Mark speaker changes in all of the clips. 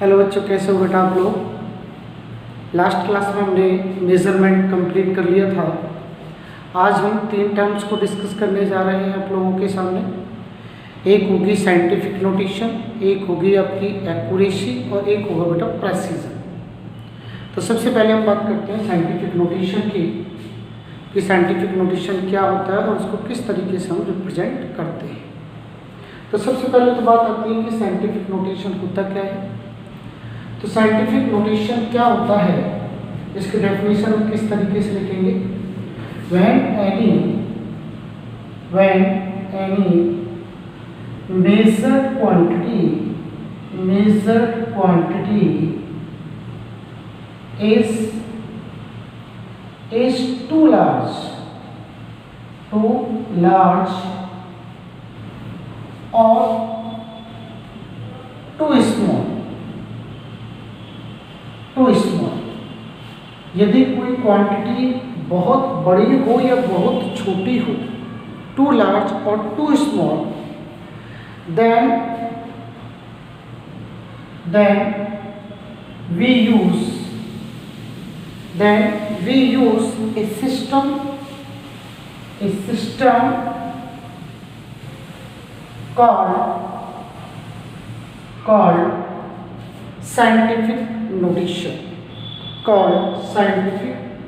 Speaker 1: Hello बच्चों, कैसे हो बेटा आप लोग। लास्ट क्लास में हमने मेज़रमेंट कंप्लीट कर लिया था। आज हम 3 टर्म्स को डिस्कस करने जा रहे हैं आप लोगों के सामने। एक होगी साइंटिफिक नोटेशन, एक होगी आपकी एक्यूरेसी और एक होगा बेटा प्रेसिजन। तो सबसे पहले हम बात करते हैं साइंटिफिक नोटेशन की, कि साइंटिफिक नोटेशन क्या होता है और उसको किस तरीके से हम रिप्रेजेंट करते हैं। तो सबसे पहले तो बात आती है कि साइंटिफिक नोटेशन होता क्या है। तो साइंटिफिक नोटेशन क्या होता है, इसकी डेफिनेशन हम किस तरीके से लिखेंगे। when any measured quantity is too large or too small, यदि कोई क्वांटिटी बहुत बड़ी हो या बहुत छोटी हो, टू लार्ज और too small, then we use a system called scientific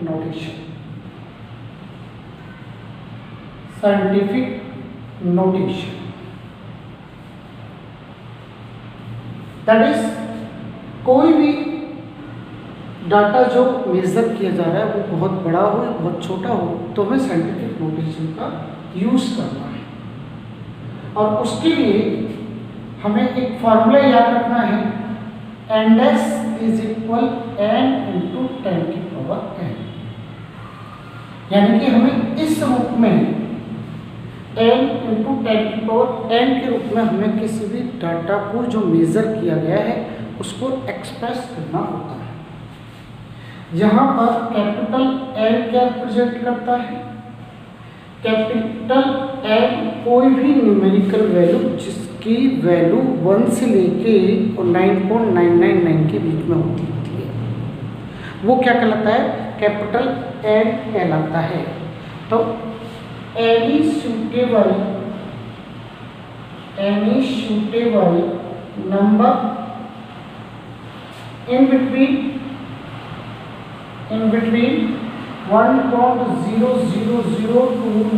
Speaker 1: notation. That is, कोई भी डाटा जो मेजर किया जा रहा है वो बहुत बड़ा हो या बहुत छोटा हो, तो हमें साइंटिफिक नोटेशन का यूज करना है। और उसके लिए हमें एक फॉर्मूला याद रखना है, NS = n × 10⁻n। यानी कि हमें इस रूप में n × 10⁻n के रूप में हमें किसी भी डाटा को जो मेजर किया गया है उसको एक्सप्रेस करना होता है। यहाँ पर कैपिटल N क्या रिप्रेजेंट करता है। कैपिटल N कोई भी न्यूमेरिकल वैल्यू जिसकी वैल्यू 1 से लेके और 9.999 के बीच में होती है, वो क्या कहलाता है, कैपिटल N कहलाता है। तो any suitable number in between 1.000 to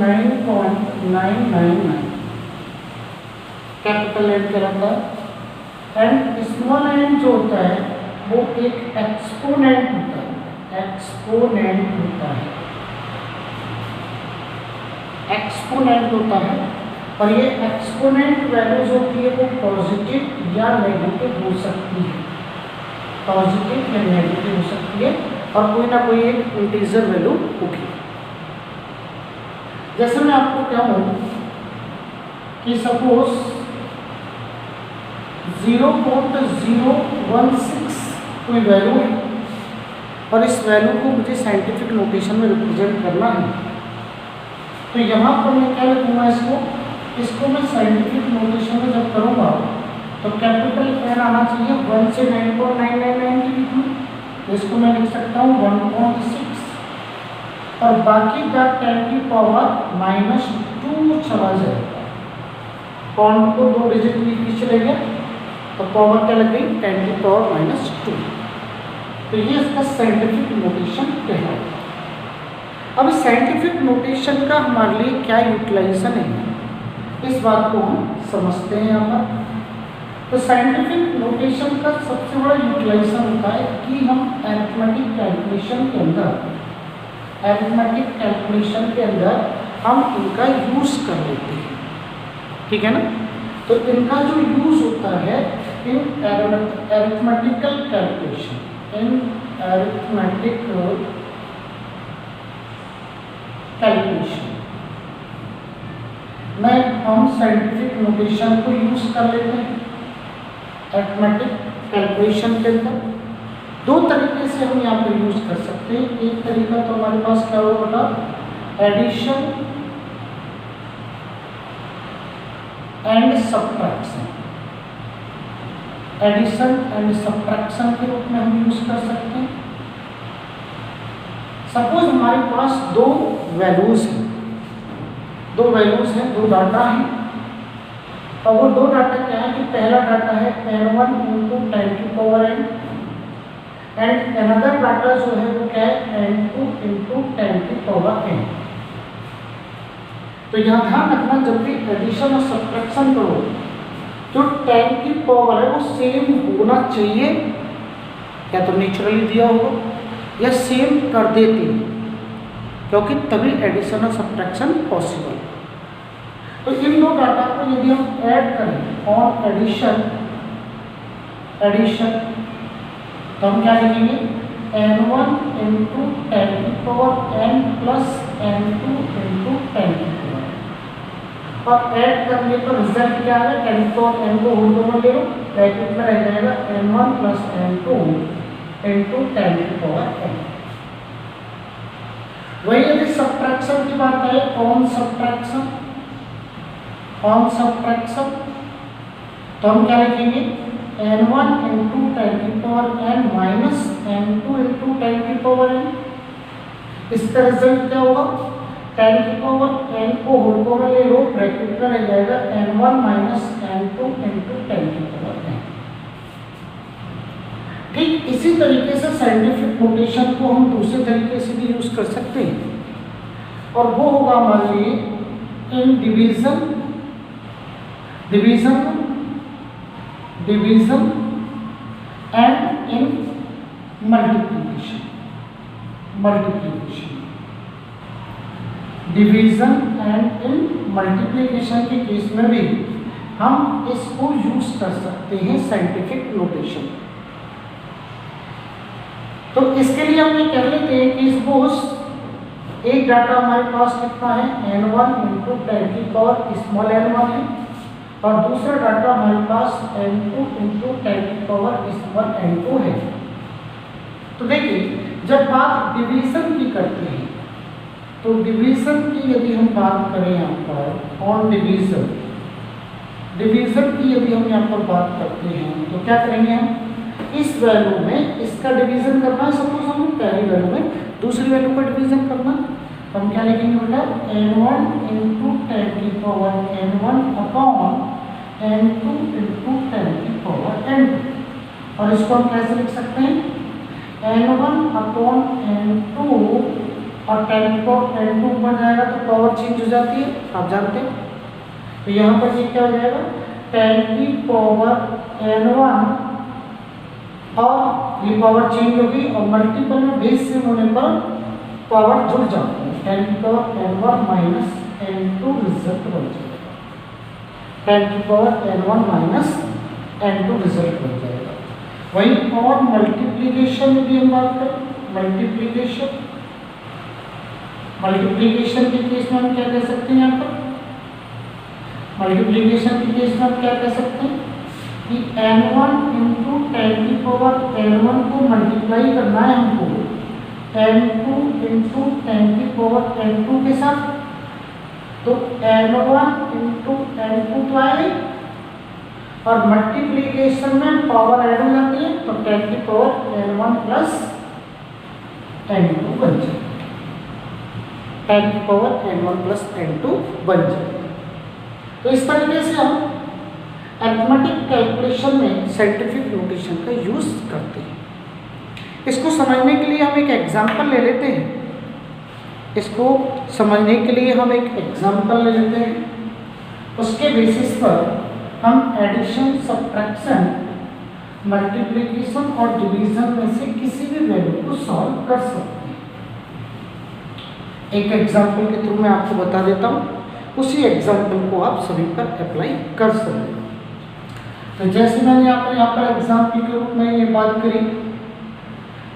Speaker 1: 9.999 capital N कहलाता है। एंड स्मॉल n जो होता है वो एक एक्सपोनेंट होता है, और ये एक्सपोनेंट वैल्यू जो होती है वो पॉजिटिव या नेगेटिव हो सकती है, और कोई ना कोई एक इंटीजर वैल्यू होगी। जैसे मैं आपको कहूँ कि सपोज 0.016 कोई वैल्यू है और इस वैल्यू को मुझे साइंटिफिक नोटेशन में रिप्रेजेंट करना है, तो यहाँ पर मैं क्या लिखूँगा, इसको मैं साइंटिफिक नोटेशन में जब करूँगा तो कैपिटल N आना चाहिए 1 से 9.999 के बीच में। तो इसको मैं लिख सकता हूँ 1.6, और बाकी का 10⁻² चला जाएगा। पॉइंट को 2 डिजिट पीछे ले गया तो पावर क्या लग गई, 10⁻²। तो ये इसका साइंटिफिक नोटेशन कहलाता है। अब साइंटिफिक नोटेशन का हमारे लिए क्या यूटिलाइजेशन है, इस बात को हम समझते हैं यहाँ पर। तो साइंटिफिक नोटेशन का सबसे बड़ा यूटिलाइजेशन होता है कि हम अरिथमेटिक कैलकुलेशन के अंदर हम इनका यूज़ कर लेते हैं, ठीक है ना। तो इनका जो यूज़ होता है इन अरिथमेटिकल कैलकुलेशन, में हम साइंटिफिक नोटेशन को यूज़ कर लेते हैं अरिथमेटिक कैलकुलेशन के अंदर। 2 तरीके से हम यहाँ पर यूज़ कर सकते हैं। एक तरीका तो हमारे पास क्या होगा बेटा, addition and subtraction. Addition and subtraction के रूप में हम यूज कर सकते हैं। सपोज हमारे पास दो वैल्यूज हैं, दो डाटा हैं, और वो दो डाटा क्या है कि पहला डाटा है n1 इंटू 10 की power n and another data जो है वो क्या है n2 इंटू 10 की पावर n। तो यहाँ ध्यान रखना, जब भी एडिशन और सब्ट्रैक्शन करो जो 10 की पावर है वो सेम होना चाहिए, या तो नेचुरली दिया होगा या सेम कर देती है, क्योंकि तभी एडिशन और सब्ट्रैक्शन पॉसिबल। तो इन दो डाटा को यदि हम ऐड करें ऑन एडिशन तो हम क्या लिखेंगे n1 इंटू 10 की power n plus n2 into 10 की पावर, और ऐड करने पर रिजल्ट क्या आएगा, 10 को n को होल कॉमन ले लो, ब्रैकेट में रह जाएगा n1 प्लस n2 इंटू 10 की पावर n। वही यदि सब्ट्रैक्शन की बात है ऑन सब्ट्रैक्शन तो हम क्या लिखेंगे n1 इंटू 10 की power n minus n2 into 10 की पावर n। इसका रिजल्ट क्या होगा, 10 की पावर n को होल कॉमन ले लो, ब्रैकेट में रह जाएगा n1 माइनस n2 इंटू 10 की पावर n। ठीक इसी तरीके से साइंटिफिक नोटेशन को हम दूसरे तरीके से भी यूज कर सकते हैं, और वो होगा हमारे लिए in division and in multiplication. Division and in multiplication के केस में भी हम इसको यूज कर सकते हैं साइंटिफिक नोटेशन। तो इसके लिए हम ये कह लेते हैं कि सपोज एक डाटा हमारे पास कितना है n1 इंटू 10 की पावर स्मॉल n1 है, और दूसरा डाटा हमारे पास n2 इंटू 10 की पावर स्मॉल n2 है। तो देखिए जब बात डिवीजन की करते हैं तो डिवीजन की यदि हम बात करें यहाँ पर ऑन डिवीजन की यदि हम यहाँ पर बात करते हैं तो क्या करेंगे, हम इस वैल्यू में इसका डिवीजन करना है। सपोज हम पहली वैल्यू में दूसरी वैल्यू का डिवीजन करना, तो हम क्या लिखेंगे बेटा n1 इंटू 10 की power n1 upon n2 into 10 की पावर n2, और इसको हम कैसे लिख सकते हैं n1 अपॉन n2, और 10 की पावर n2 ऊपर जाएगा तो पावर चेंज हो जाती है, आप जानते हैं। तो यहाँ पर ये क्या हो जाएगा 10 की पावर n1, और ये पावर चेंज होगी और मल्टीपल में बेस सेम होने पर पावर जुड़ जाती है, 10 की power n1 minus n2 result बन जाएगा, 10 की power n1 minus n2 result बन जाएगा। वही और मल्टीप्लिकेशन में भी हम बात करें, मल्टीप्लिकेशन के केस में हम क्या कह सकते हैं, यहाँ पर मल्टीप्लिकेशन के केस में हम क्या कह सकते हैं कि n1 इंटू 10 की पावर n1 को मल्टीप्लाई करना है हमको n2 इंटू 10 की पावर n2 के साथ, तो n1 इंटू n2 तो आएगी, और मल्टीप्लिकेशन में पावर ऐड हो जाती है तो 10 की पावर n1 प्लस n2 बन जाएगी, 10 की पावर n1 प्लस n2 बन जाएगी। तो इस तरीके से हम अरिथमेटिक कैलकुलेशन में साइंटिफिक नोटेशन का यूज करते हैं। इसको समझने के लिए हम एक एग्जांपल ले लेते हैं, उसके बेसिस पर हम एडिशन, सब्ट्रैक्शन, मल्टीप्लिकेशन और डिवीजन में से किसी भी वैल्यू को सॉल्व कर सकते हैं। एक एग्जांपल के थ्रू मैं आपको बता देता हूँ, उसी एग्जांपल को आप सभी पर अप्लाई कर सकते हैं। तो जैसे मैंने यहाँ पर एग्जांपल के रूप में ये बात करी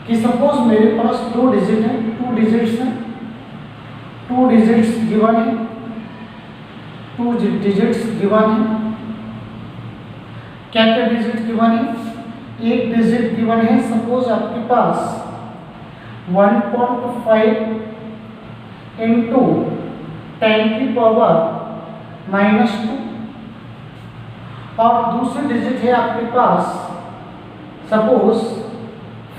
Speaker 1: कि सपोज मेरे पास दो डिजिट हैं, टू डिजिट्स गिवन है, क्या क्या डिजिट गिवन है, एक डिजिट गिवन है, सपोज आपके पास 1.5 इंटू 10 की पावर -2, और दूसरी डिजिट है आपके पास सपोज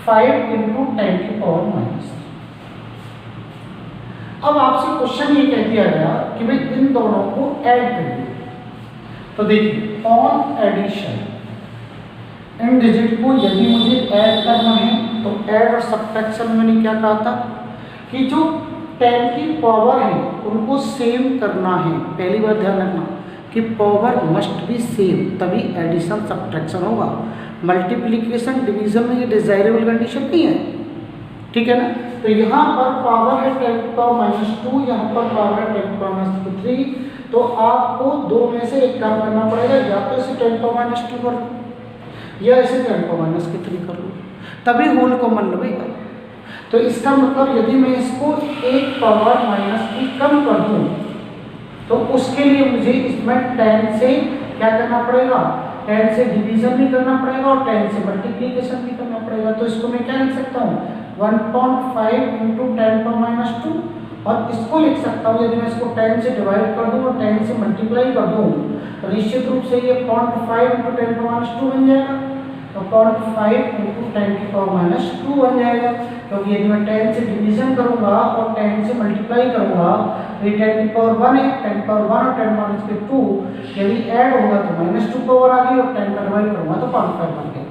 Speaker 1: 5 × 10⁻⁻⁻। अब आपसे क्वेश्चन ये कह दिया गया कि भाई इन दोनों को ऐड करिए। तो देखिए ऑन एडिशन इन डिजिट को यदि मुझे ऐड करना है तो ऐड और सब्ट्रैक्शन में मैंने क्या कहा था कि जो 10 की पावर है उनको सेम करना है। पहली बात ध्यान रखना कि पावर मस्ट बी सेम, तभी एडिशन सब्ट्रैक्शन होगा। मल्टीप्लिकेशन डिवीजन में ये डिजायरेबल कंडीशन नहीं है, ठीक है ना। तो यहाँ पर पावर है 10⁻², यहाँ पर पावर है 10⁻³ तो आपको दो में से एक काम करना पड़ेगा, या तो इसे 10⁻² कर लो या इसे 10⁻³ कर लो, तभी होल कॉमन लगेगा। तो इसका मतलब यदि मैं इसको 1⁻³ कम कर दूँ तो उसके लिए मुझे इसमें 10 से क्या करना पड़ेगा, 10 से डिवीजन भी करना पड़ेगा और 10 से मल्टीप्लिकेशन भी करना पड़ेगा। तो इसको मैं क्या लिख सकता हूँ 1.5 × 10⁻², और इसको लिख सकता हूँ यदि मैं इसको 10 से डिवाइड कर दूँ और 10 से मल्टीप्लाई कर दूँ तो निश्चित रूप से ये 0.5 × 10⁻² बन जाएगा। तो 0.5 × 10⁻² बन जाएगा, क्योंकि यदि मैं 10 से डिवीजन करूँगा और 10 से मल्टीप्लाई करूँगा तो ये 10⁻1 है, 10⁻1 और 10⁻², यदि ऐड होगा तो -2 पावर आ गई और 10 का डिवाइड करूँगा तो 0.5 बन गया।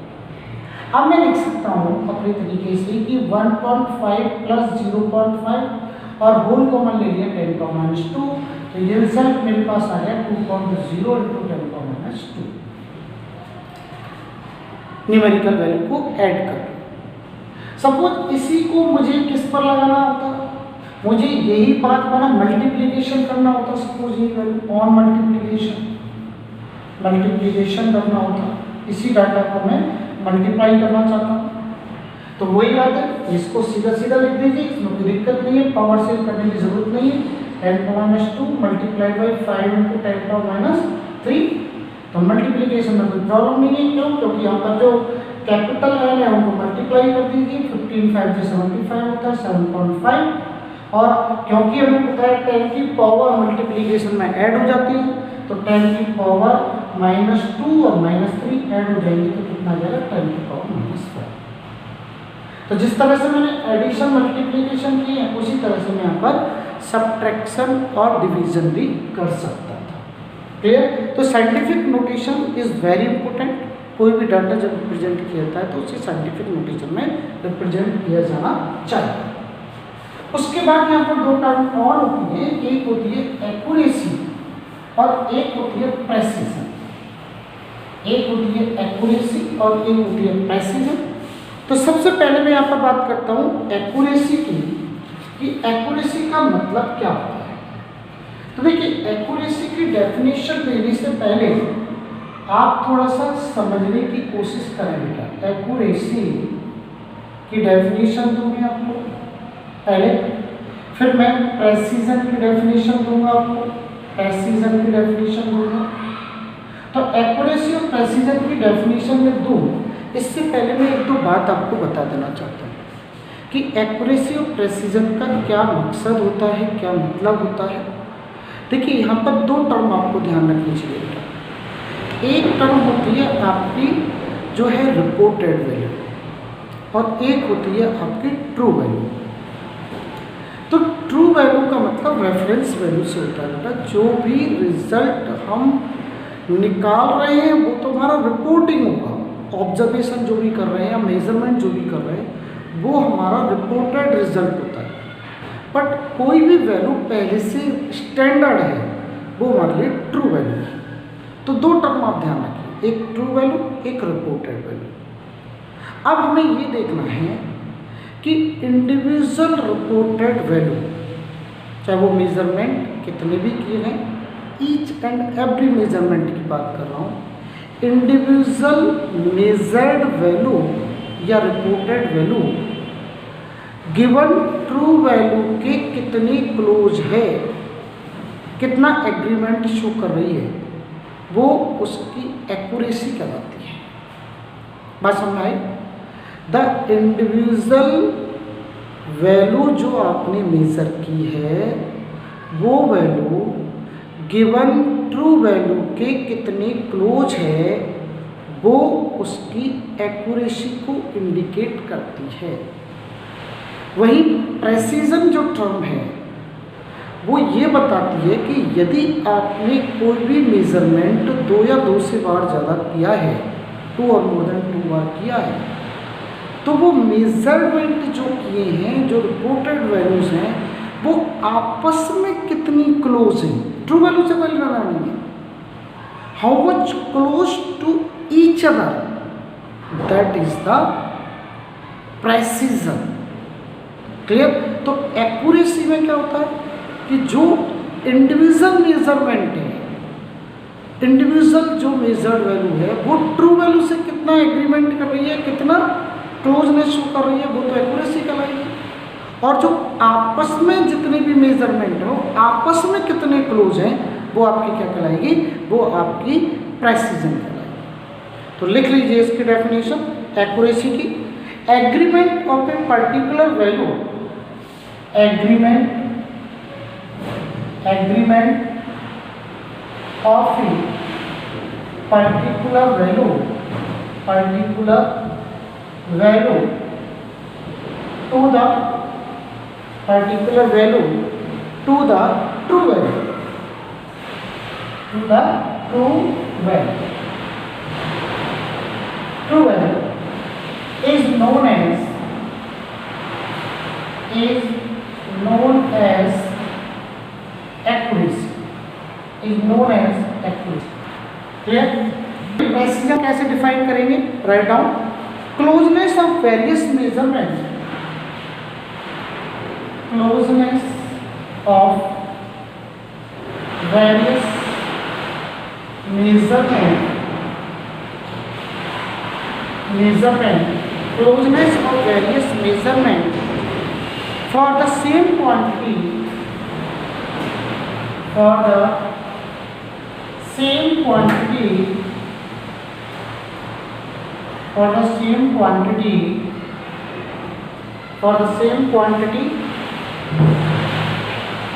Speaker 1: अब मैं लिख सकता हूँ अपने तरीके से कि 1.5 + 0.5 और होल कॉमन ले लिया 10⁻², तो ये रिजल्ट मेरे पास आ गया 2.0 × 10⁻²। न्यूमेरिकल वैल्यू को ऐड कर। सपोज इसी को मुझे किस पर लगाना होता, मुझे यही बात बना मल्टीप्लिकेशन करना होता। सपोज ये वैल्यू ऑन मल्टीप्लिकेशन करना होता, इसी डाटा को मैं मल्टीप्लाई करना चाहता हूँ तो वही बात है, इसको सीधा सीधा लिख दीजिए, इसमें कोई दिक्कत नहीं है, पावर सेव करने की जरूरत नहीं है। 10⁻² मल्टीप्लाइड बाई 5 × 10⁻³ तो मल्टीप्लिकेशन में कोई प्रॉब्लम नहीं है। क्यों? क्योंकि यहाँ पर जो कैपिटल एन है उनको मल्टीप्लाई कर दीजिए, 15 5 से 75 होता है 7.5, और क्योंकि हमें पता है 10 की पावर मल्टीप्लिकेशन में ऐड हो जाती है तो 10 की पावर -2 और -3 ऐड हो जाएंगे तो कितना जाएगा 10 की पावर -4। तो जिस तरह से मैंने एडिशन मल्टीप्लिकेशन की है उसी तरह से मैं यहाँ पर सब्ट्रैक्शन और डिवीजन भी कर सकता था। क्लियर? तो scientific notation is very important. कोई भी डाटा जब रिप्रेजेंट किया जाता है तो उसे साइंटिफिक नोटेशन में रिप्रेजेंट किया जाना चाहिए। उसके बाद यहाँ पर दो टर्म और होती है, एक होती है एक्यूरेसी और एक होती है प्रेसिजन। एक होती है एक्यूरेसी और एक होती है प्रेसिजन। तो सबसे पहले मैं यहाँ पर बात करता हूँ एक्यूरेसी की, कि एक्यूरेसी का मतलब क्या होता है। तो देखिए एक्यूरेसी की डेफिनेशन देने से पहले आप थोड़ा सा समझने की कोशिश करें बेटा। एक्यूरेसी की डेफिनेशन दूंगी आपको पहले, फिर मैं प्रेसिजन की डेफिनेशन दूंगा आपको, प्रेसिजन की डेफिनेशन दूंगा। तो एक्यूरेसी और प्रेसिजन की डेफिनेशन में दूँ इससे पहले मैं एक दो बात आपको बता देना चाहता हूँ कि एक्यूरेसी और प्रेसिजन का क्या मकसद होता है, क्या मतलब होता है। देखिए यहाँ पर दो टर्म आपको ध्यान रखनी चाहिए बेटा। एक टर्म होती है आपकी जो है रिपोर्टेड वैल्यू और एक होती है आपकी ट्रू वैल्यू। तो ट्रू वैल्यू का मतलब रेफरेंस वैल्यू से होता है बेटा। जो भी रिजल्ट हम निकाल रहे हैं वो तो हमारा रिपोर्टिंग होगा, ऑब्जर्वेशन जो भी कर रहे हैं या मेजरमेंट जो भी कर रहे हैं वो हमारा रिपोर्टेड रिजल्ट होता है। बट कोई भी वैल्यू पहले से स्टैंडर्ड है वो हमारे लिए ट्रू वैल्यू है। तो दो टर्म आप ध्यान रखिए, एक ट्रू वैल्यू एक रिपोर्टेड वैल्यू। अब हमें ये देखना है कि इंडिविजुअल रिपोर्टेड वैल्यू, चाहे वो मेजरमेंट कितने भी किए हैं, ईच एंड एवरी मेजरमेंट की बात कर रहा हूँ, इंडिविजुअल मेजर्ड वैल्यू या reported value given true value के कितनी क्लोज है, कितना एग्रीमेंट शो कर रही है, वो उसकी एक्यूरेसी कहलाती है। बात समझ आई? द इंडिविजुअल वैल्यू जो आपने मेजर की है वो वैल्यू गिवन ट्रू वैल्यू के कितने क्लोज है वो उसकी एक्यूरेसी को इंडिकेट करती है। वही प्रेसिजन जो टर्म है वो ये बताती है कि यदि आपने कोई भी मेजरमेंट 2 या 2 से बार ज़्यादा किया है, 2 और मोर देन 2 बार किया है, तो वो मेजरमेंट जो किए हैं, जो रिपोर्टेड वैल्यूज़ हैं, वो आपस में कितनी क्लोज हैं। ट्रू वैल्यू से पहले रहना नहीं है, how much close to each other, that is the precision. Clear. तो एक्यूरेसी में क्या होता है कि जो इंडिविजुअल मेजरमेंट है, इंडिविजुअल जो मेजर्ड वैल्यू है वो ट्रू वैल्यू से कितना एग्रीमेंट कर रही है, कितना क्लोजनेस शो कर रही है, वो तो एक्यूरेसी कहलाएगी। और जो आपस में जितने भी मेजरमेंट हो आपस में कितने क्लोज हैं वो आपकी क्या कहलाएगी, वो आपकी प्रेसिजन कहलाएगी। तो लिख लीजिए इसकी डेफिनेशन एक्यूरेसी की। Agreement of a particular value, agreement of a particular value to the particular value to the true value, to the true value. True value is known as accuracy, is known as accuracy. Clear. Precision कैसे define करेंगे, write down. Closeness of various measurement, closeness of various measurement, closeness of various measurement for the same quantity, for the same quantity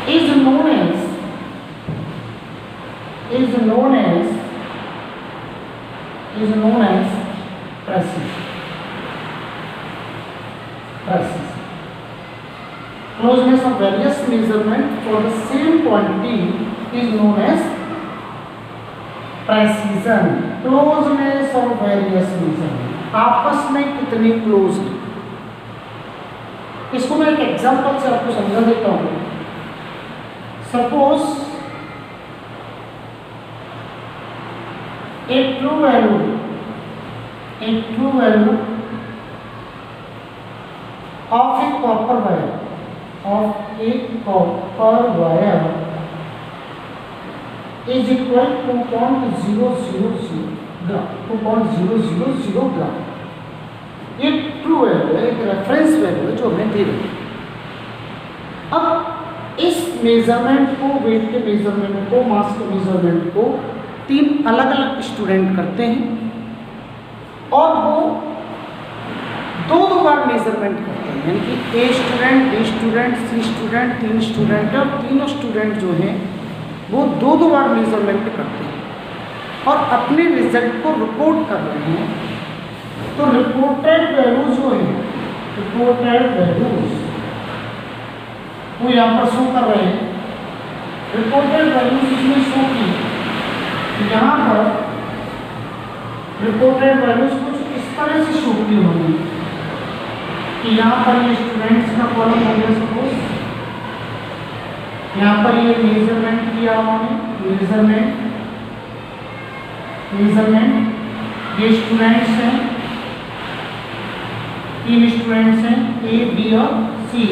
Speaker 1: is known as precision. Closeness of various measurement for the same quantity is known as precision. Closeness of various measurement, आपस में कितनी close है। इसको मैं एक example से आपको समझा देता हूँ। Suppose a true value of a copper wire, is equal to 2.000 ग्राम। ये ट्रू वैल्यू है, एक रेफरेंस वैल्यू है जो हमें दे रही है। अब इस मेजरमेंट को, वेट के मेजरमेंट को, मास के मेजरमेंट को 3 अलग अलग स्टूडेंट करते हैं और वो 2 बार मेजरमेंट करते हैं, यानी कि A student, B student, C student, 3 student है और तीनों स्टूडेंट जो हैं वो 2 बार मेजरमेंट करते हैं और अपने रिजल्ट को रिपोर्ट कर रहे हैं। तो रिपोर्टेड वैल्यूज जो है, वो यहाँ पर शो कर रहे हैं। रिपोर्टेड वैल्यूज इसमें शो की, यहाँ पर रिपोर्टेड वैल्यूज कुछ इस तरह से शो की होंगी कि यहाँ पर ये स्टूडेंट्स का कॉलम हो गया, सपोज यहाँ पर ये मेजरमेंट किया उन्होंने, मेजरमेंट ये स्टूडेंट्स हैं, 3 स्टूडेंट्स हैं ए, बी और सी,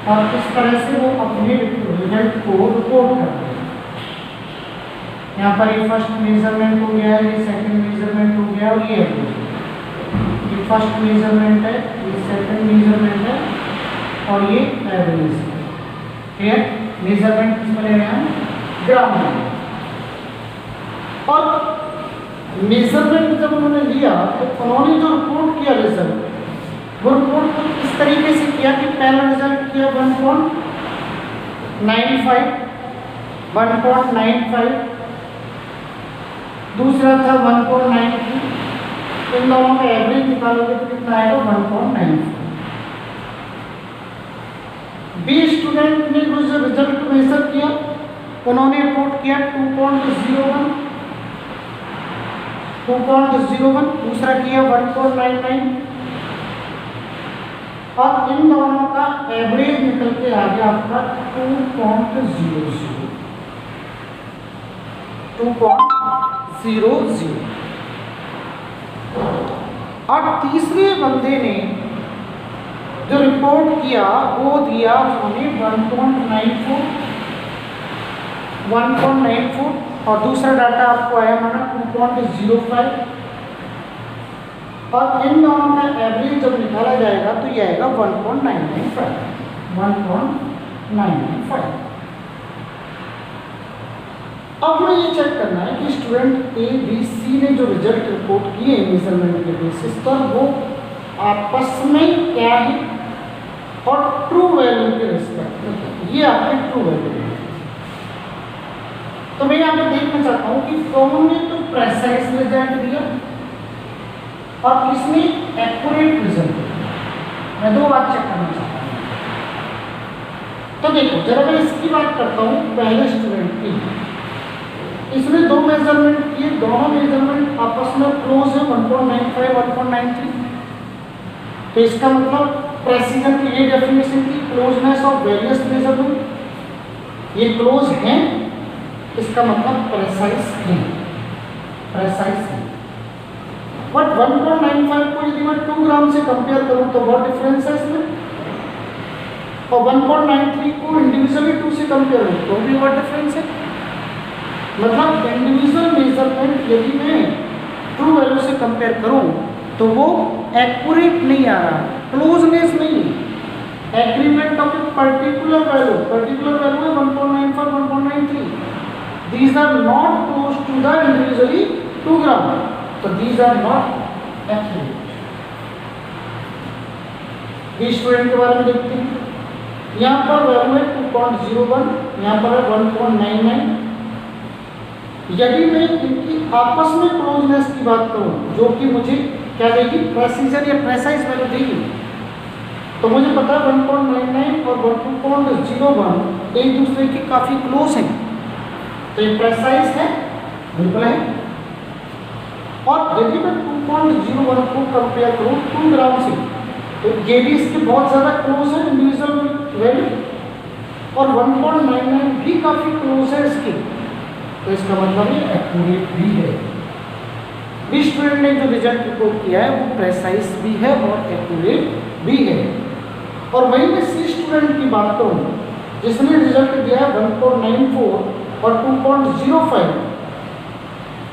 Speaker 1: और इस तरह से वो अपने रिजल्ट को रिपोर्ट करते हैं। यहाँ पर ये फर्स्ट मेजरमेंट हो गया, ये सेकंड मेजरमेंट हो गया और ये फर्स्ट मेजरमेंट है, ये सेकंड मेजरमेंट है और ये एवरेज है। ठीक है, मेजरमेंट किसमें ले रहे हैं, ग्राम में। और मेजरमेंट जब उन्होंने लिया तो उन्होंने जो रिपोर्ट किया रिजल्ट, वो रिपोर्ट को इस तरीके से किया कि पहला रिजल्ट किया 1.95, 1.95, दूसरा था 1.93। इन दोनों का एवरेज निकालोगे तो कितना आएगा 1.94। बी स्टूडेंट ने जो रिजल्ट मेजर किया उन्होंने रिपोर्ट किया 2.01, दूसरा किया 1.99 और इन दोनों का एवरेज निकल के आ गया आपका 2.00। और तीसरे बंदे ने जो रिपोर्ट किया वो दिया उन्होंने 1.94 और दूसरा डाटा आपको आया माना 2.05 और इन दोनों का एवरेज जब निकाला जाएगा तो ये आएगा 1.995। अब हमें ये चेक करना है कि स्टूडेंट ए बी सी ने जो रिजल्ट रिपोर्ट किए मेजरमेंट के बेसिस पर वो आपस में क्या है और ट्रू वैल्यू के रिस्पेक्ट में ये आपके ट्रू वैल्यू है। तो मैं यहाँ पे देखना चाहता हूँ कि कौन ने तो प्रेसाइज रिजल्ट दिया और किसने एक्यूरेट रिजल्ट दिया। मैं दो बात चेक करना चाहता हूँ। तो देखो जरा मैं इसकी बात करता हूँ पहले स्टूडेंट की। इसने दो मेजरमेंट किए, दोनों मेजरमेंट आपस में क्लोज है 1.95 1.93। तो इसका मतलब प्रेसिजन की ये डेफिनेशन थी क्लोजनेस ऑफ वेरियस मेजरमेंट, ये क्लोज हैं इसका मतलब प्रेसाइज है। बट 1.95 को यदि मैं 2 ग्राम से कंपेयर करूं तो बहुत डिफरेंस है इसमें, और 1.93 को इंडिविजुअली 2 से कंपेयर करूं तो भी बहुत डिफरेंस है। मतलब इंडिविजुअल मेजरमेंट यदि मैं ट्रू वैल्यू से कंपेयर करूं तो वो एक्यूरेट नहीं आ रहा, क्लोजनेस नहीं है। Agreement of a particular value है 1.95 1.93, these are not close to the individually 2 gram, so these are not accurate। B student के बारे में देखते हैं। यहाँ पर वैल्यू है 2.01, यहाँ पर है 1.99। यदि मैं इनकी आपस में क्लोजनेस की बात करूं जो कि मुझे क्या देगी प्रेसिजन या प्रेसाइज वैल्यू देगी, तो मुझे पता है 1.99 और 2.01 एक दूसरे के काफ़ी क्लोज हैं, तो ये प्रेसाइज है बिल्कुल है। और यदि मैं 2.01 को कंपेयर करूँ 2 ग्राम से तो ये भी इसके बहुत ज़्यादा क्लोज है इंडिविजुअल वैल्यू, और 1.99 भी काफ़ी क्लोज है इसकी, तो इसका मतलब ये एक्यूरेट भी है। बी स्टूडेंट ने जो रिजल्ट रिपोर्ट किया है वो प्रेसाइज भी है और एक्यूरेट भी है। और वहीं मैं सी स्टूडेंट की बात करूँ जिसने रिजल्ट दिया है 1.94 और 2.05,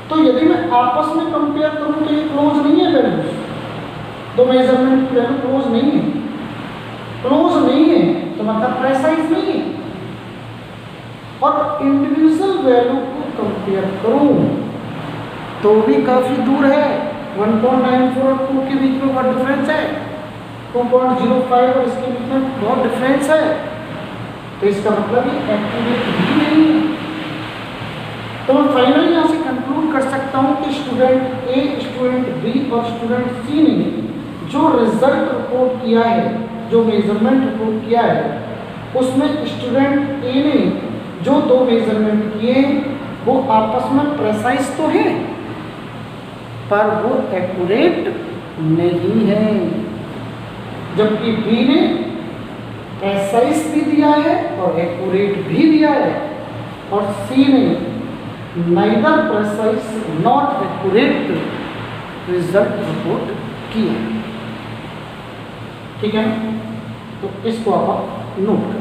Speaker 1: तो यदि मैं आपस में कंपेयर करूँ तो ये क्लोज नहीं है वैल्यूज, दो मेजरमेंट की वैल्यू क्लोज नहीं है तो मतलब प्रेसाइज नहीं है। और इंडिविजुअल वैल्यू को कंपेयर करूं तो भी काफ़ी दूर है, 1.94 और 2 के बीच में बहुत डिफरेंस है, 2.05 और इसके बीच में बहुत डिफरेंस है, तो इसका मतलब ये एक्यूरेट भी नहीं है। तो मैं फाइनली यहाँ से कंक्लूड कर सकता हूँ कि स्टूडेंट ए, स्टूडेंट बी और स्टूडेंट सी ने जो रिजल्ट रिपोर्ट किया है, जो मेजरमेंट रिपोर्ट किया है, उसमें स्टूडेंट ए ने जो दो मेजरमेंट किए वो आपस में प्रेसाइज तो है पर वो एक्यूरेट नहीं है, जबकि बी ने प्रेसाइज भी दिया है और एक्यूरेट भी दिया है, और सी ने neither precise not accurate result report किया। ठीक है, तो इसको आप नोट करें।